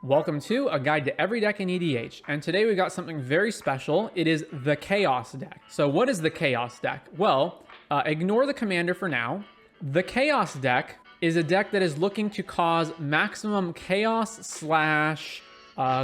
Welcome to A Guide to Every Deck in EDH, and today we got something very special. It is the Chaos deck. So what is the Chaos deck? Well, ignore the commander for now. The Chaos deck is a deck that is looking to cause maximum chaos slash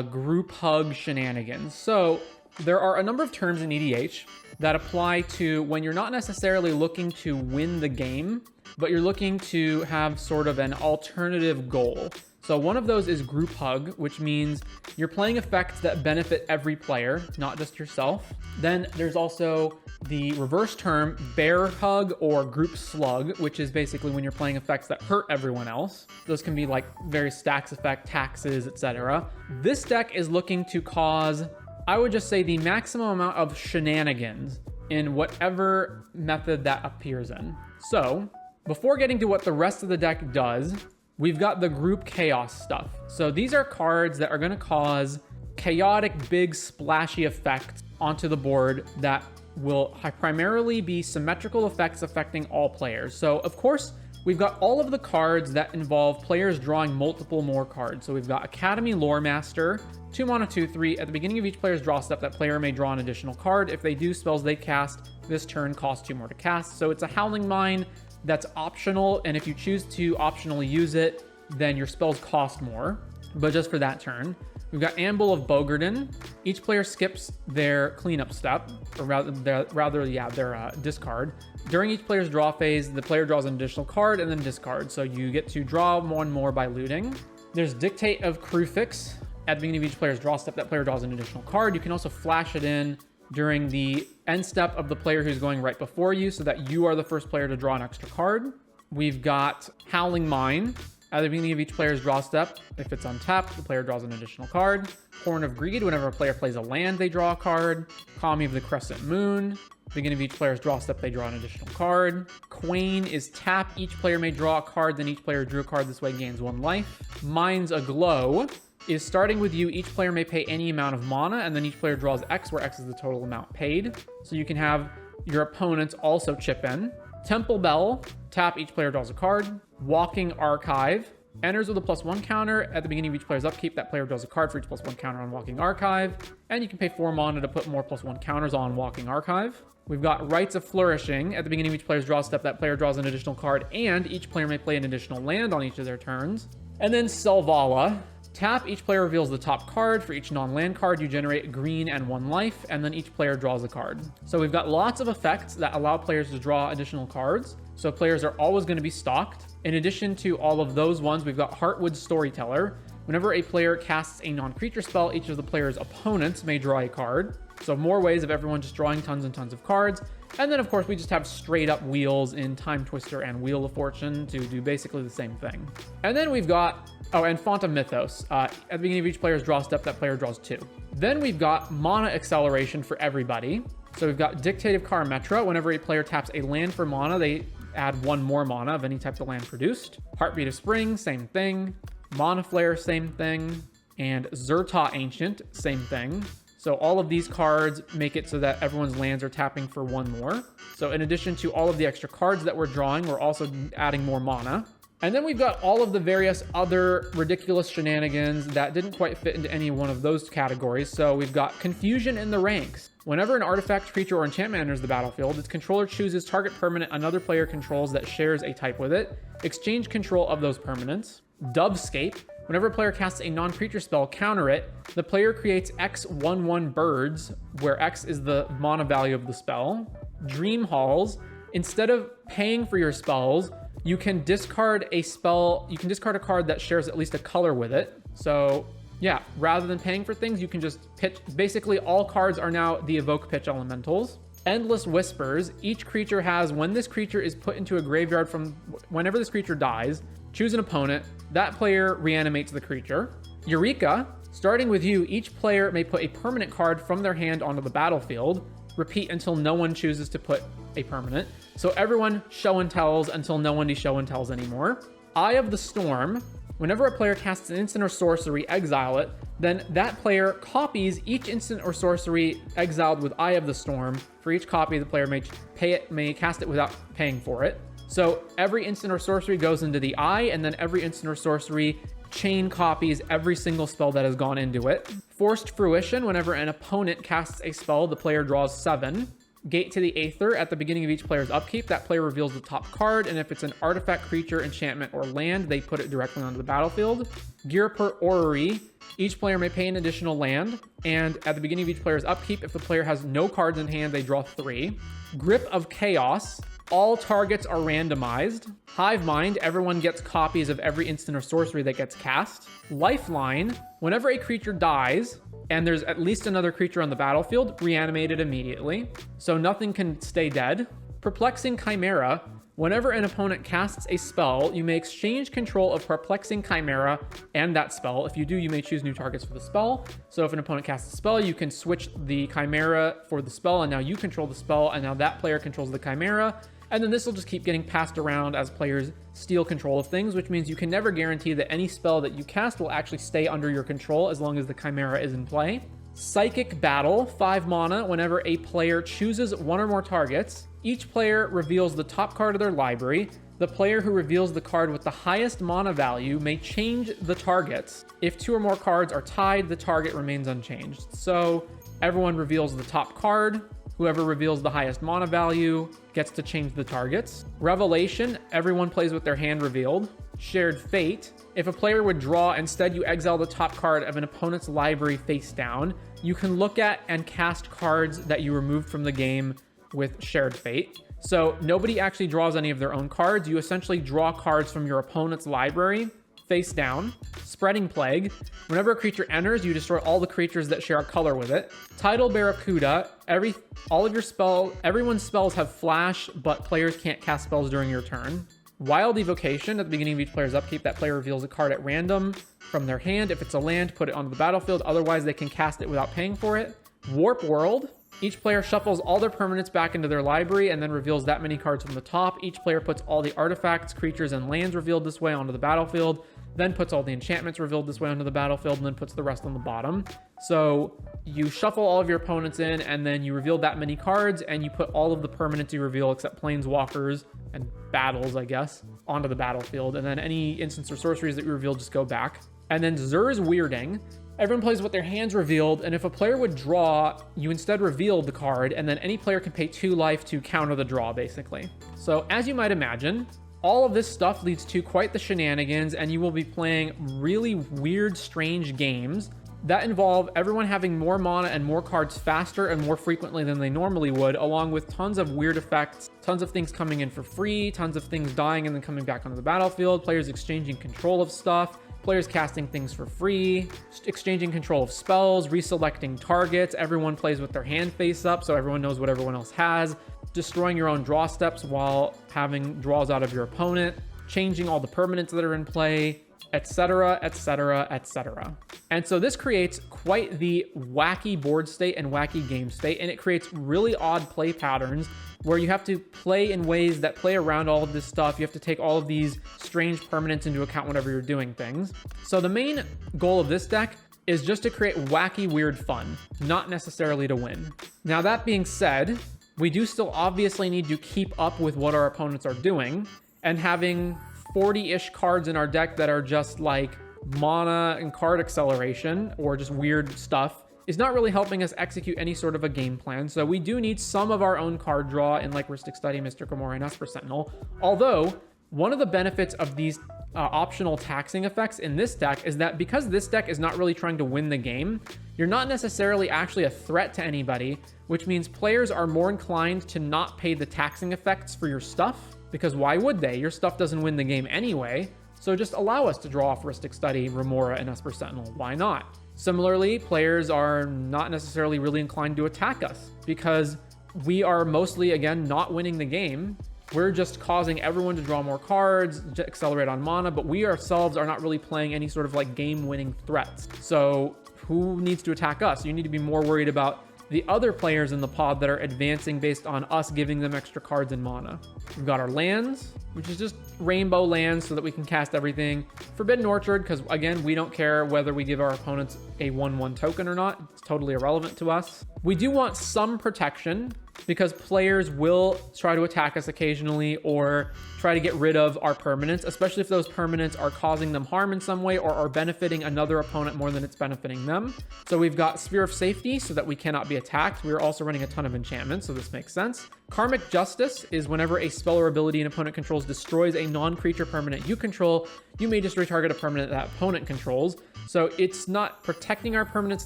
group hug shenanigans. So there are a number of terms in EDH that apply to when you're not necessarily looking to win the game, but you're looking to have sort of an alternative goal. So one of those is group hug, which means you're playing effects that benefit every player, not just yourself. Then there's also the reverse term, bear hug or group slug, which is basically when you're playing effects that hurt everyone else. Those can be like various stacks effect, taxes, etc. This deck is looking to cause, I would just say, the maximum amount of shenanigans in whatever method that appears in. So before getting to what the rest of the deck does, we've got the group chaos stuff. So these are cards that are going to cause chaotic, big, splashy effects onto the board that will primarily be symmetrical effects affecting all players. So of course, we've got all of the cards that involve players drawing multiple more cards. So we've got Academy Lore Master, 2 mana, 2/3. At the beginning of each player's draw step, that player may draw an additional card. If they do, spells they cast this turn cost 2 more to cast. So it's a Howling Mine that's optional, and if you choose to optionally use it, then your spells cost more, but just for that turn. We've got Amble of Bogarden. Each player skips their cleanup step, or their discard. During each player's draw phase, the player draws an additional card and then discard, so you get to draw one more by looting. There's Dictate of Crufix. At the beginning of each player's draw step, that player draws an additional card. You can also flash it in during the end step of the player who's going right before you, so that you are the first player to draw an extra card. We've got Howling Mine. At the beginning of each player's draw step, if it's untapped, the player draws an additional card. Horn of Greed. Whenever a player plays a land, they draw a card. Kami of the Crescent Moon. Beginning of each player's draw step, they draw an additional card. Quain is tap. Each player may draw a card, then each player drew a card. This way gains 1 life. Mind's Aglow is starting with you. Each player may pay any amount of mana, and then each player draws X, where X is the total amount paid. So you can have your opponents also chip in. Temple Bell, tap, each player draws a card. Walking Archive, enters with a +1 counter. At the beginning of each player's upkeep, that player draws a card for each +1 counter on Walking Archive. And you can pay 4 mana to put more +1 counters on Walking Archive. We've got Rites of Flourishing. At the beginning of each player's draw step, that player draws an additional card, and each player may play an additional land on each of their turns. And then Selvala. Tap, each player reveals the top card. For each non-land card, you generate green and 1 life, and then each player draws a card. So we've got lots of effects that allow players to draw additional cards. So players are always going to be stocked. In addition to all of those ones, we've got Heartwood Storyteller. Whenever a player casts a non-creature spell, each of the player's opponents may draw a card. So more ways of everyone just drawing tons and tons of cards. And then, of course, we just have straight up wheels in Time Twister and Wheel of Fortune to do basically the same thing. And then we've got, and Font of Mythos. At the beginning of each player's draw step, that player draws 2. Then we've got Mana Acceleration for everybody. So we've got Dictative Karametra. Whenever a player taps a land for mana, they add 1 more mana of any type the land produced. Heartbeat of Spring, same thing. Mana Flare, same thing. And Zerta Ancient, same thing. So all of these cards make it so that everyone's lands are tapping for 1 more. So in addition to all of the extra cards that we're drawing, we're also adding more mana. And then we've got all of the various other ridiculous shenanigans that didn't quite fit into any one of those categories. So we've got Confusion in the Ranks. Whenever an artifact, creature, or enchantment enters the battlefield, its controller chooses target permanent another player controls that shares a type with it. Exchange control of those permanents. Dovescape. Whenever a player casts a non-creature spell, counter it. The player creates X/1/1 birds, where X is the mana value of the spell. Dream Halls. Instead of paying for your spells, you can discard a spell. You can discard a card that shares at least a color with it. So yeah, rather than paying for things, you can just pitch. Basically, all cards are now the Evoke Pitch Elementals. Endless Whispers. Each creature has, when this creature is put into a graveyard from whenever this creature dies, choose an opponent. That player reanimates the creature. Eureka. Starting with you, each player may put a permanent card from their hand onto the battlefield. Repeat until no one chooses to put a permanent. So everyone show and tells until no one show and tells anymore. Eye of the Storm. Whenever a player casts an instant or sorcery, exile it. Then that player copies each instant or sorcery exiled with Eye of the Storm. For each copy, the player may cast it without paying for it. So every instant or sorcery goes into the eye, and then every instant or sorcery chain copies every single spell that has gone into it. Forced Fruition, whenever an opponent casts a spell, the player draws 7. Gate to the Aether, at the beginning of each player's upkeep, that player reveals the top card, and if it's an artifact, creature, enchantment, or land, they put it directly onto the battlefield. Girper Orrery, each player may pay an additional land, and at the beginning of each player's upkeep, if the player has no cards in hand, they draw 3. Grip of Chaos, all targets are randomized. Hive Mind, everyone gets copies of every instant or sorcery that gets cast. Lifeline, whenever a creature dies, and there's at least another creature on the battlefield, reanimate it immediately, so nothing can stay dead. Perplexing Chimera, whenever an opponent casts a spell, you may exchange control of Perplexing Chimera and that spell. If you do, you may choose new targets for the spell. So if an opponent casts a spell, you can switch the Chimera for the spell, and now you control the spell, and now that player controls the Chimera. And then this will just keep getting passed around as players steal control of things, which means you can never guarantee that any spell that you cast will actually stay under your control as long as the Chimera is in play. Psychic Battle, 5 mana. Whenever a player chooses one or more targets, each player reveals the top card of their library. The player who reveals the card with the highest mana value may change the targets. If 2 or more cards are tied, the target remains unchanged. So everyone reveals the top card. Whoever reveals the highest mana value gets to change the targets. Revelation, everyone plays with their hand revealed. Shared Fate, if a player would draw, instead you exile the top card of an opponent's library face down. You can look at and cast cards that you removed from the game with Shared Fate. So nobody actually draws any of their own cards. You essentially draw cards from your opponent's library face down. Spreading Plague, whenever a creature enters, you destroy all the creatures that share a color with it. Tidal Barracuda, everyone's spells have flash, but players can't cast spells during your turn. Wild Evocation, at the beginning of each player's upkeep, that player reveals a card at random from their hand. If it's a land, put it onto the battlefield. Otherwise, they can cast it without paying for it. Warp World, each player shuffles all their permanents back into their library and then reveals that many cards from the top. Each player puts all the artifacts, creatures, and lands revealed this way onto the battlefield, then puts all the enchantments revealed this way onto the battlefield, and then puts the rest on the bottom. So you shuffle all of your opponents in, and then you reveal that many cards, and you put all of the permanents you reveal, except planeswalkers and battles, I guess, onto the battlefield. And then any instants or sorceries that you reveal just go back. And then Zur's Weirding. Everyone plays with their hands revealed, and if a player would draw, you instead reveal the card, and then any player can pay 2 life to counter the draw, basically. So as you might imagine, all of this stuff leads to quite the shenanigans, and you will be playing really weird, strange games that involve everyone having more mana and more cards faster and more frequently than they normally would, along with tons of weird effects, tons of things coming in for free, tons of things dying and then coming back onto the battlefield, players exchanging control of stuff, players casting things for free, exchanging control of spells, reselecting targets, everyone plays with their hand face up so everyone knows what everyone else has, destroying your own draw steps while having draws out of your opponent, changing all the permanents that are in play, etc., etc., etc. And so this creates quite the wacky board state and wacky game state, and it creates really odd play patterns where you have to play in ways that play around all of this stuff. You have to take all of these strange permanents into account whenever you're doing things. So the main goal of this deck is just to create wacky, weird fun, not necessarily to win. Now, that being said, we do still obviously need to keep up with what our opponents are doing, and having 40-ish cards in our deck that are just like mana and card acceleration or just weird stuff is not really helping us execute any sort of a game plan. So we do need some of our own card draw in like Rhystic Study, Mystic Remora, and Esper Sentinel. Although, one of the benefits of these optional taxing effects in this deck is that because this deck is not really trying to win the game, you're not necessarily actually a threat to anybody, which means players are more inclined to not pay the taxing effects for your stuff, because why would they? Your stuff doesn't win the game anyway, so just allow us to draw off Rhystic Study, Remora, and Esper Sentinel. Why not? Similarly, players are not necessarily really inclined to attack us because we are mostly, again, not winning the game. We're just causing everyone to draw more cards, to accelerate on mana, but we ourselves are not really playing any sort of like game-winning threats. So who needs to attack us? You need to be more worried about the other players in the pod that are advancing based on us giving them extra cards and mana. We've got our lands, which is just rainbow lands so that we can cast everything. Forbidden Orchard, because again, we don't care whether we give our opponents a 1/1 token or not. It's totally irrelevant to us. We do want some protection because players will try to attack us occasionally or try to get rid of our permanents, especially if those permanents are causing them harm in some way or are benefiting another opponent more than it's benefiting them. So we've got Sphere of Safety so that we cannot be attacked. We're also running a ton of enchantments, so this makes sense. Karmic Justice is whenever a spell or ability an opponent controls destroys a non-creature permanent you control, you may just retarget a permanent that opponent controls. So it's not protecting our permanents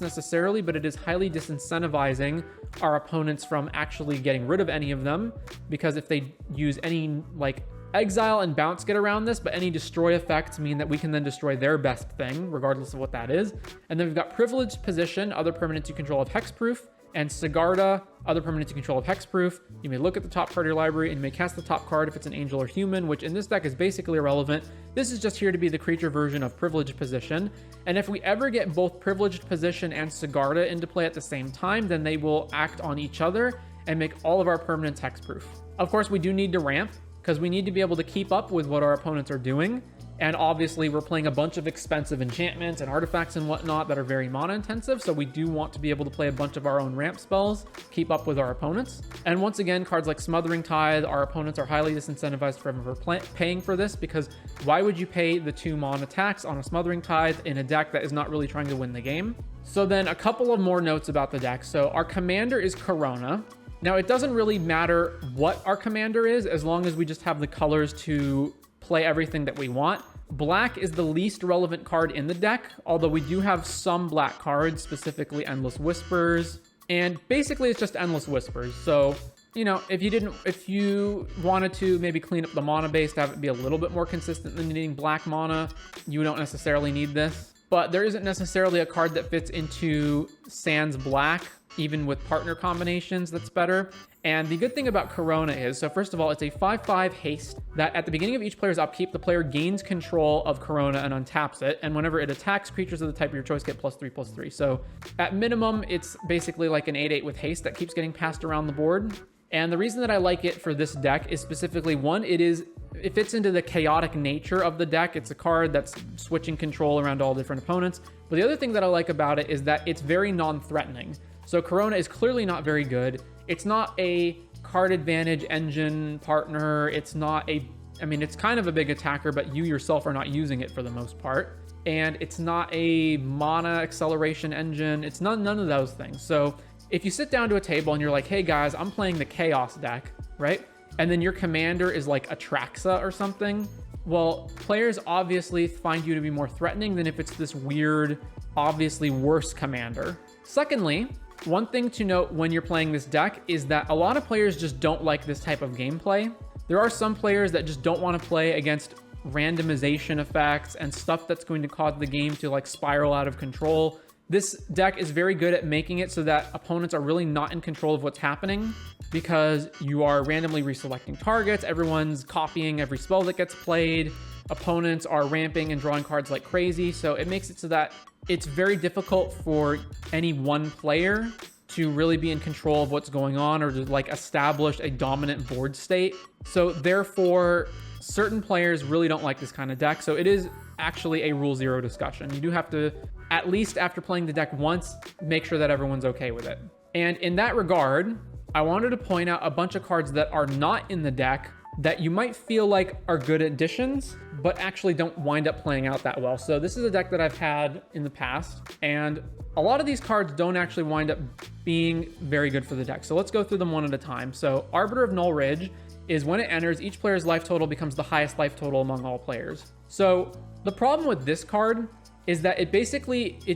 necessarily, but it is highly disincentivizing our opponents from actually getting rid of any of them, because if they use any like exile and bounce get around this, but any destroy effects mean that we can then destroy their best thing, regardless of what that is. And then we've got Privileged Position, other permanents you control of hexproof, and Sigarda, other permanents you control of hexproof. You may look at the top card of your library and you may cast the top card if it's an angel or human, which in this deck is basically irrelevant. This is just here to be the creature version of Privileged Position. And if we ever get both Privileged Position and Sigarda into play at the same time, then they will act on each other and make all of our permanents hexproof. Of course, we do need to ramp, because we need to be able to keep up with what our opponents are doing. And obviously we're playing a bunch of expensive enchantments and artifacts and whatnot that are very mana intensive. So we do want to be able to play a bunch of our own ramp spells, keep up with our opponents. And once again, cards like Smothering Tithe, our opponents are highly disincentivized for paying for this, because why would you pay the 2 mana tax on a Smothering Tithe in a deck that is not really trying to win the game? So then a couple of more notes about the deck. So our commander is Corona. Now it doesn't really matter what our commander is, as long as we just have the colors to play everything that we want. Black is the least relevant card in the deck, although we do have some black cards, specifically Endless Whispers, and basically it's just Endless Whispers. So, you know, if you wanted to maybe clean up the mana base to have it be a little bit more consistent than needing black mana, you don't necessarily need this. But there isn't necessarily a card that fits into Sans Black, even with partner combinations, that's better. And the good thing about Corona is, so first of all, it's a 5/5 haste that at the beginning of each player's upkeep, the player gains control of Corona and untaps it. And whenever it attacks, creatures of the type of your choice get +3/+3. So at minimum, it's basically like an 8/8 with haste that keeps getting passed around the board. And the reason that I like it for this deck is specifically, one, it fits into the chaotic nature of the deck. It's a card that's switching control around all different opponents. But the other thing that I like about it is that it's very non-threatening. So Corona is clearly not very good. It's not a card advantage engine partner. It's not it's kind of a big attacker, but you yourself are not using it for the most part. And it's not a mana acceleration engine. It's none of those things. So if you sit down to a table and you're like, hey guys, I'm playing the Chaos deck, right? And then your commander is like Atraxa or something. Well, players obviously find you to be more threatening than if it's this weird, obviously worse commander. Secondly, one thing to note when you're playing this deck is that a lot of players just don't like this type of gameplay. There are some players that just don't want to play against randomization effects and stuff that's going to cause the game to like spiral out of control. This deck is very good at making it so that opponents are really not in control of what's happening, because you are randomly reselecting targets, everyone's copying every spell that gets played, opponents are ramping and drawing cards like crazy, so it makes it so that it's very difficult for any one player to really be in control of what's going on or to like establish a dominant board state. So therefore, certain players really don't like this kind of deck, so it is actually a rule 0 discussion. You do have to, at least after playing the deck once, make sure that everyone's okay with it. And in that regard, I wanted to point out a bunch of cards that are not in the deck that you might feel like are good additions, but actually don't wind up playing out that well. So this is a deck that I've had in the past, and a lot of these cards don't actually wind up being very good for the deck. So let's go through them one at a time. So Arbiter of Null Ridge is when it enters, each player's life total becomes the highest life total among all players. So the problem with this card is that it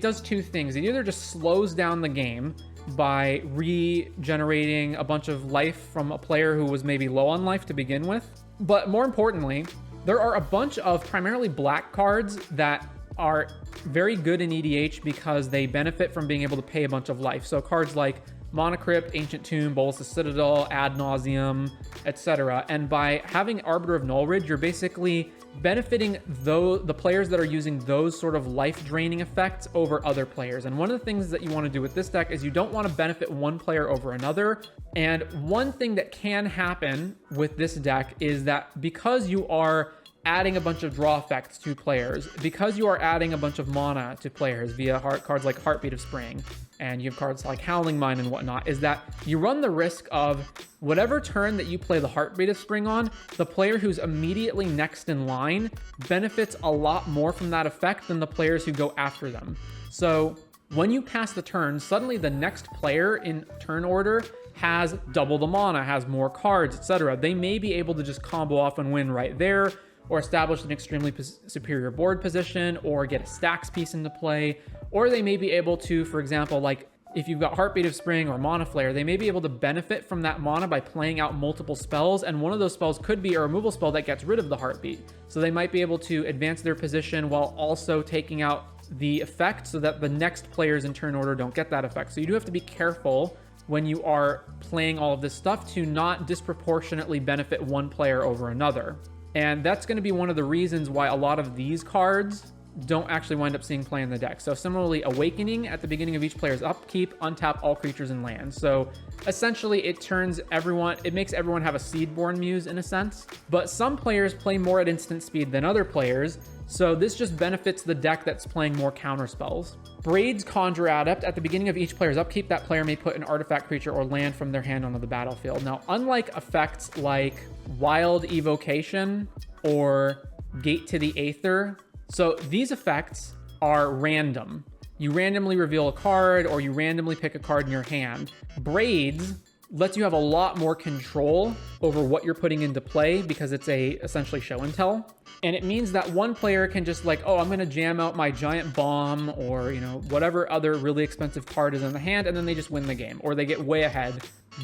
does two things. It either just slows down the game by regenerating a bunch of life from a player who was maybe low on life to begin with. But more importantly, there are a bunch of primarily black cards that are very good in EDH because they benefit from being able to pay a bunch of life. So cards like Mana Crypt, Ancient Tomb, Bolas' Citadel, Ad Nauseam, etc. And by having Arbiter of Null Ridge, you're basically benefiting the players that are using those sort of life-draining effects over other players. And one of the things that you want to do with this deck is you don't want to benefit one player over another. And one thing that can happen with this deck is that because you are adding a bunch of draw effects to players, because you are adding a bunch of mana to players via cards like Heartbeat of Spring, and you have cards like Howling Mine and whatnot, is that you run the risk of whatever turn that you play the Heartbeat of Spring on, the player who's immediately next in line benefits a lot more from that effect than the players who go after them. So when you pass the turn, suddenly the next player in turn order has double the mana, has more cards, etc. They may be able to just combo off and win right there, or establish an extremely superior board position, or get a stacks piece into play, or they may be able to, for example, like if you've got Heartbeat of Spring or Mana Flare, they may be able to benefit from that mana by playing out multiple spells, and one of those spells could be a removal spell that gets rid of the Heartbeat. So they might be able to advance their position while also taking out the effect so that the next players in turn order don't get that effect. So you do have to be careful when you are playing all of this stuff to not disproportionately benefit one player over another. And that's going to be one of the reasons why a lot of these cards don't actually wind up seeing play in the deck. So similarly, Awakening at the beginning of each player's upkeep, untap all creatures and lands. So essentially it makes everyone have a Seedborn Muse in a sense, but some players play more at instant speed than other players. So this just benefits the deck that's playing more counter spells. Braid's Conjure Adept. At the beginning of each player's upkeep, that player may put an artifact, creature, or land from their hand onto the battlefield. Now, unlike effects like Wild Evocation or Gate to the Aether, so these effects are random. You randomly reveal a card, or you randomly pick a card in your hand. Braids lets you have a lot more control over what you're putting into play because it's essentially show and tell. And it means that one player can just like, oh, I'm going to jam out my giant bomb or, whatever other really expensive card is in the hand, and then they just win the game, or they get way ahead,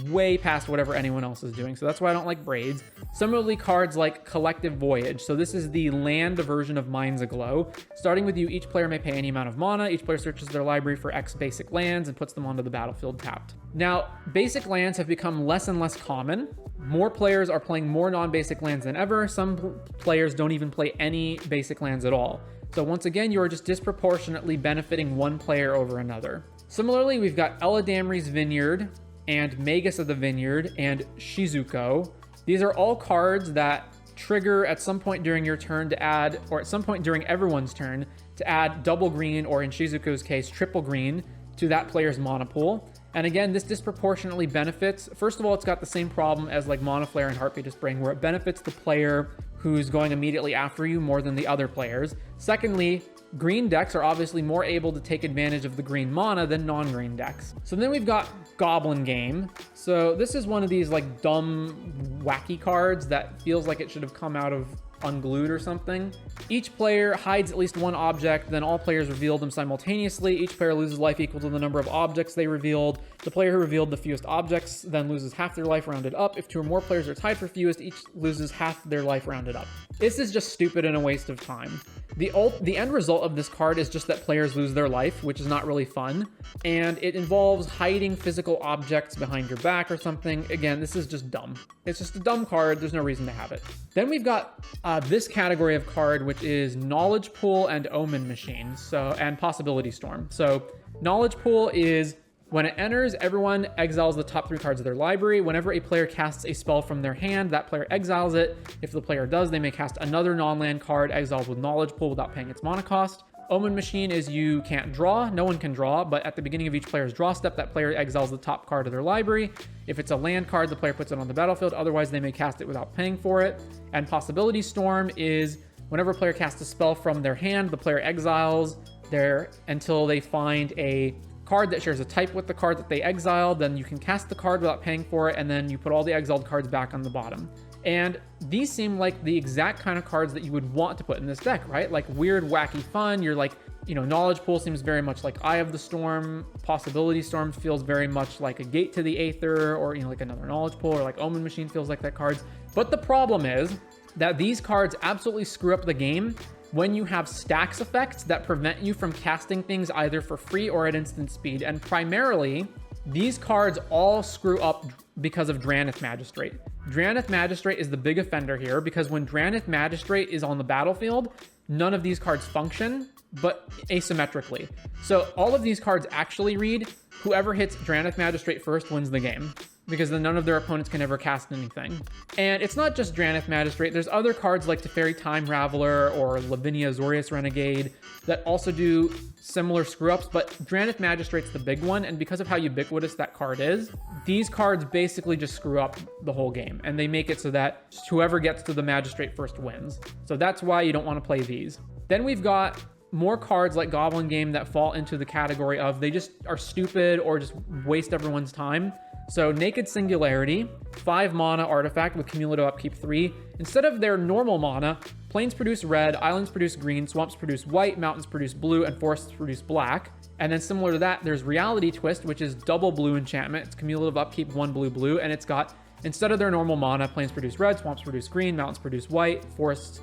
way past whatever anyone else is doing. So that's why I don't like Braids. Similarly, cards like Collective Voyage. So this is the land version of Minds Aglow. Starting with you, each player may pay any amount of mana. Each player searches their library for X basic lands and puts them onto the battlefield tapped. Now, basic lands have become less and less common. More players are playing more non-basic lands than ever. Some players don't even play any basic lands at all. So once again, you are just disproportionately benefiting one player over another. Similarly, we've got Eladamri's Vineyard and Magus of the Vineyard and Shizuko. These are all cards that trigger at some point during your turn to add, or at some point during everyone's turn, to add double green, or in Shizuko's case, triple green, to that player's mana pool. And again, this disproportionately benefits, first of all, it's got the same problem as like Mana Flare and Heartbeat of Spring, where it benefits the player who's going immediately after you more than the other players. Secondly, green decks are obviously more able to take advantage of the green mana than non-green decks. So then we've got Goblin Game. So this is one of these like dumb, wacky cards that feels like it should have come out of Unglued or something. Each player hides at least one object, then all players reveal them simultaneously. Each player loses life equal to the number of objects they revealed. The player who revealed the fewest objects then loses half their life rounded up. If two or more players are tied for fewest, each loses half their life rounded up. This is just stupid and a waste of time. The end result of this card is just that players lose their life, which is not really fun, and it involves hiding physical objects behind your back or something. Again, this is just dumb. It's just a dumb card. There's no reason to have it. Then we've got this category of card, which is Knowledge Pool and Omen Machine, and Possibility Storm. So Knowledge Pool is when it enters, everyone exiles the top 3 cards of their library. Whenever a player casts a spell from their hand, that player exiles it. If the player does, they may cast another non-land card exiled with Knowledge Pool without paying its mana cost. Omen Machine is you can't draw. No one can draw, but at the beginning of each player's draw step, that player exiles the top card of their library. If it's a land card, the player puts it on the battlefield. Otherwise, they may cast it without paying for it. And Possibility Storm is whenever a player casts a spell from their hand, the player exiles there until they find a card that shares a type with the card that they exiled. Then you can cast the card without paying for it, and then you put all the exiled cards back on the bottom. And these seem like the exact kind of cards that you would want to put in this deck, right? Like weird, wacky fun. You're like, Knowledge Pool seems very much like Eye of the Storm. Possibility Storm feels very much like a Gate to the Aether, or, like another Knowledge Pool, or like Omen Machine feels like that card. But the problem is that these cards absolutely screw up the game when you have stacks effects that prevent you from casting things either for free or at instant speed. And primarily, these cards all screw up because of Drannith Magistrate. Drannith Magistrate is the big offender here, because when Drannith Magistrate is on the battlefield, none of these cards function, but asymmetrically. So all of these cards actually read, whoever hits Drannith Magistrate first wins the game. because then none of their opponents can ever cast anything. And it's not just Drannith Magistrate. There's other cards like Teferi Time Raveler or Lavinia Azorius Renegade that also do similar screw-ups, but Drannith Magistrate's the big one, and because of how ubiquitous that card is, these cards basically just screw up the whole game, and they make it so that whoever gets to the Magistrate first wins. So that's why you don't want to play these. Then we've got more cards like Goblin Game that fall into the category of they just are stupid or just waste everyone's time. So Naked Singularity, 5 mana artifact with cumulative upkeep 3. Instead of their normal mana, plains produce red, islands produce green, swamps produce white, mountains produce blue, and forests produce black. And then similar to that, there's Reality Twist, which is double blue enchantment. It's cumulative upkeep 1 blue blue, and it's got, instead of their normal mana, plains produce red, swamps produce green, mountains produce white, forests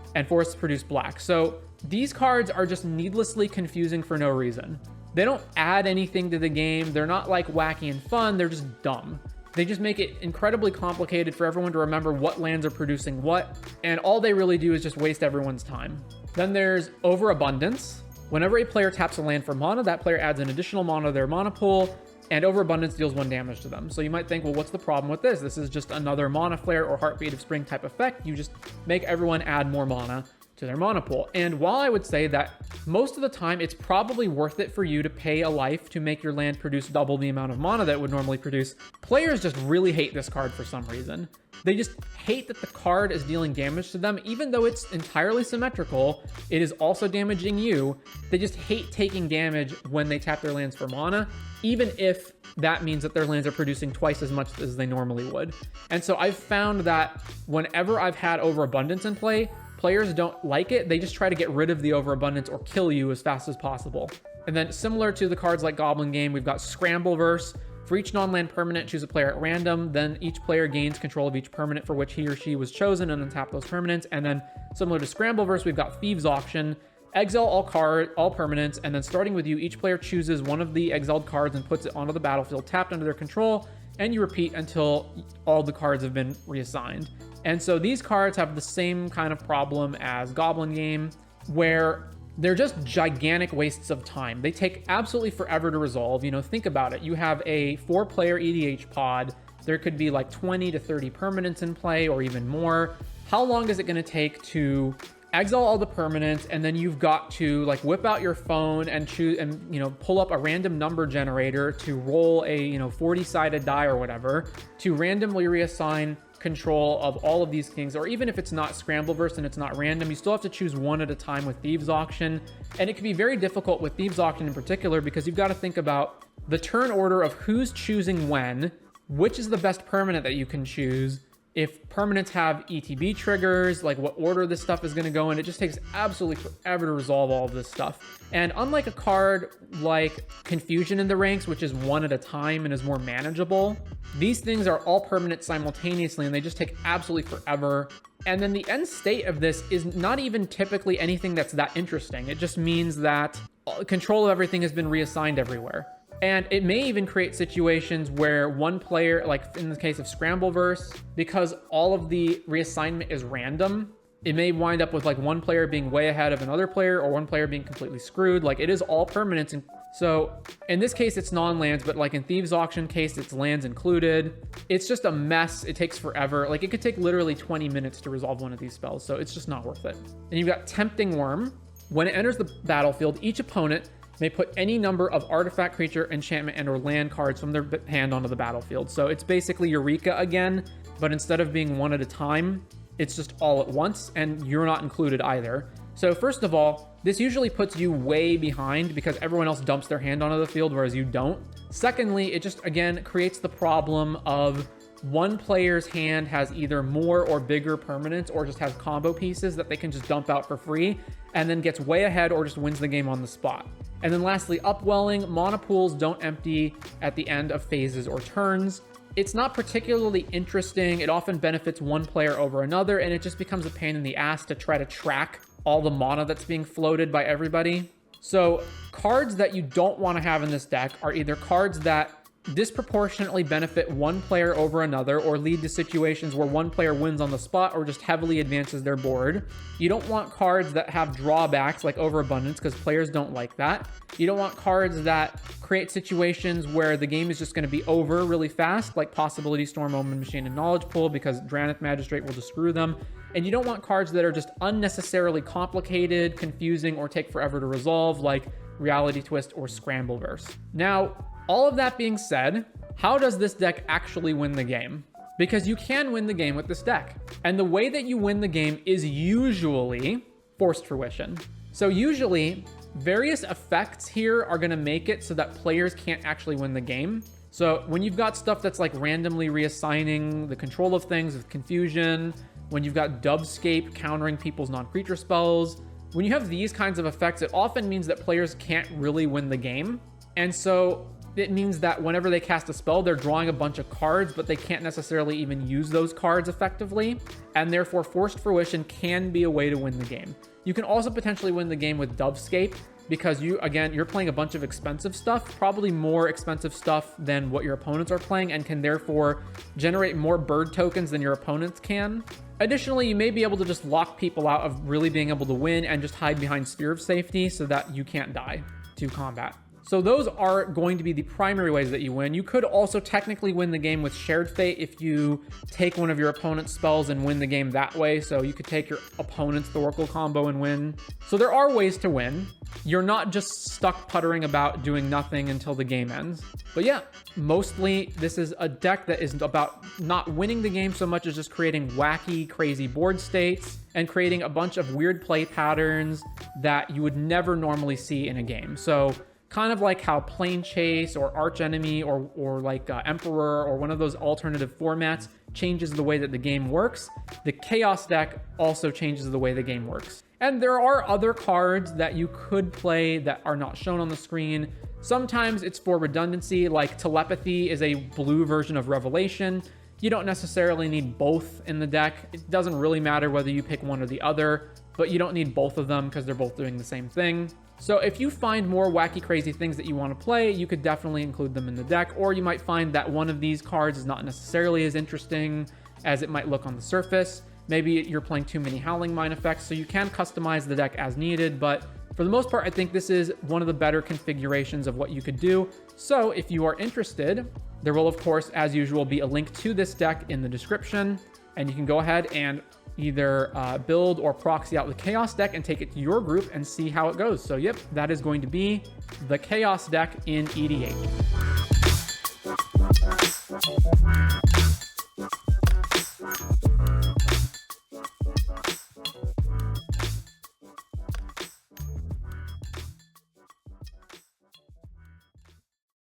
produce black. So these cards are just needlessly confusing for no reason. They don't add anything to the game. They're not like wacky and fun. They're just dumb. They just make it incredibly complicated for everyone to remember what lands are producing what, and all they really do is just waste everyone's time. Then there's Overabundance. Whenever a player taps a land for mana, that player adds an additional mana to their mana pool, and Overabundance deals 1 damage to them. So you might think, well, what's the problem with this? This is just another Mana Flare or Heartbeat of Spring type effect. You just make everyone add more mana to their mana pool. And while I would say that most of the time it's probably worth it for you to pay a life to make your land produce double the amount of mana that it would normally produce, players just really hate this card for some reason. They just hate that the card is dealing damage to them, even though it's entirely symmetrical. It is also damaging you. They just hate taking damage when they tap their lands for mana, even if that means that their lands are producing twice as much as they normally would. And so I've found that whenever I've had Overabundance in play, players don't like it. They just try to get rid of the Overabundance or kill you as fast as possible. And then similar to the cards like Goblin Game, we've got Scrambleverse. For each non-land permanent, choose a player at random. Then each player gains control of each permanent for which he or she was chosen and untap those permanents. And then similar to Scrambleverse, we've got Thieves Auction. Exile all permanents, and then starting with you, each player chooses one of the exiled cards and puts it onto the battlefield tapped under their control, and you repeat until all the cards have been reassigned. And so these cards have the same kind of problem as Goblin Game, where they're just gigantic wastes of time. They take absolutely forever to resolve. You know, think about it. You have a 4-player EDH pod. There could be like 20 to 30 permanents in play or even more. How long is it going to take to exile all the permanents, and then you've got to like whip out your phone and choose and, you know, pull up a random number generator to roll a, you know, 40-sided die or whatever to randomly reassign control of all of these things. Or even if it's not Scrambleverse and it's not random, you still have to choose one at a time with Thieves Auction. And it can be very difficult with Thieves Auction in particular, because you've got to think about the turn order of who's choosing when, which is the best permanent that you can choose. If permanents have ETB triggers, like what order this stuff is going to go in, it just takes absolutely forever to resolve all of this stuff. And unlike a card like Confusion in the Ranks, which is one at a time and is more manageable, these things are all permanent simultaneously, and they just take absolutely forever. And then the end state of this is not even typically anything that's that interesting. It just means that control of everything has been reassigned everywhere. And it may even create situations where one player, like in the case of Scrambleverse, because all of the reassignment is random, it may wind up with like one player being way ahead of another player or one player being completely screwed. Like it is all permanents. And so in this case, it's non-lands, but like in Thieves Auction case, it's lands included. It's just a mess. It takes forever. Like it could take literally 20 minutes to resolve one of these spells. So it's just not worth it. And you've got Tempting Worm. When it enters the battlefield, each opponent may put any number of artifact, creature, enchantment, and or land cards from their hand onto the battlefield. So it's basically Eureka again, but instead of being one at a time, it's just all at once, and you're not included either. So first of all, this usually puts you way behind because everyone else dumps their hand onto the field, whereas you don't. Secondly, it just, again, creates the problem of one player's hand has either more or bigger permanents or just has combo pieces that they can just dump out for free and then gets way ahead or just wins the game on the spot. And then lastly, Upwelling. Mana pools don't empty at the end of phases or turns. It's not particularly interesting. It often benefits one player over another, and it just becomes a pain in the ass to try to track all the mana that's being floated by everybody. So cards that you don't want to have in this deck are either cards that disproportionately benefit one player over another or lead to situations where one player wins on the spot or just heavily advances their board. You don't want cards that have drawbacks like overabundance because players don't like that. You don't want cards that create situations where the game is just going to be over really fast, like Possibility Storm, Omen Machine, and Knowledge Pool, because Drannith Magistrate will just screw them. And you don't want cards that are just unnecessarily complicated, confusing, or take forever to resolve, like Reality Twist or Scrambleverse. Now, all of that being said, how does this deck actually win the game? Because you can win the game with this deck. And the way that you win the game is usually Forced Fruition. So usually, various effects here are going to make it so that players can't actually win the game. So when you've got stuff that's like randomly reassigning the control of things with confusion, when you've got Dubscape countering people's non-creature spells, when you have these kinds of effects, it often means that players can't really win the game. And so it means that whenever they cast a spell, they're drawing a bunch of cards, but they can't necessarily even use those cards effectively. And therefore, Forced Fruition can be a way to win the game. You can also potentially win the game with Dubscape, because you're playing a bunch of expensive stuff, probably more expensive stuff than what your opponents are playing, and can therefore generate more bird tokens than your opponents can. Additionally, you may be able to just lock people out of really being able to win and just hide behind Sphere of Safety so that you can't die to combat. So those are going to be the primary ways that you win. You could also technically win the game with Shared Fate if you take one of your opponent's spells and win the game that way. So you could take your opponent's Thoracle combo and win. So there are ways to win. You're not just stuck puttering about doing nothing until the game ends. But yeah, mostly this is a deck that isn't about not winning the game so much as just creating wacky, crazy board states and creating a bunch of weird play patterns that you would never normally see in a game. So kind of like how Plane Chase or Arch Enemy or like Emperor or one of those alternative formats changes the way that the game works, the Chaos deck also changes the way the game works. And there are other cards that you could play that are not shown on the screen. Sometimes it's for redundancy, like Telepathy is a blue version of Revelation. You don't necessarily need both in the deck. It doesn't really matter whether you pick one or the other, but you don't need both of them because they're both doing the same thing. So if you find more wacky, crazy things that you want to play, you could definitely include them in the deck, or you might find that one of these cards is not necessarily as interesting as it might look on the surface. Maybe you're playing too many Howling Mine effects, so you can customize the deck as needed, but for the most part, I think this is one of the better configurations of what you could do. So if you are interested, there will, of course, as usual, be a link to this deck in the description, and you can go ahead and either build or proxy out the Chaos deck and take it to your group and see how it goes. So yep, that is going to be the Chaos deck in EDH.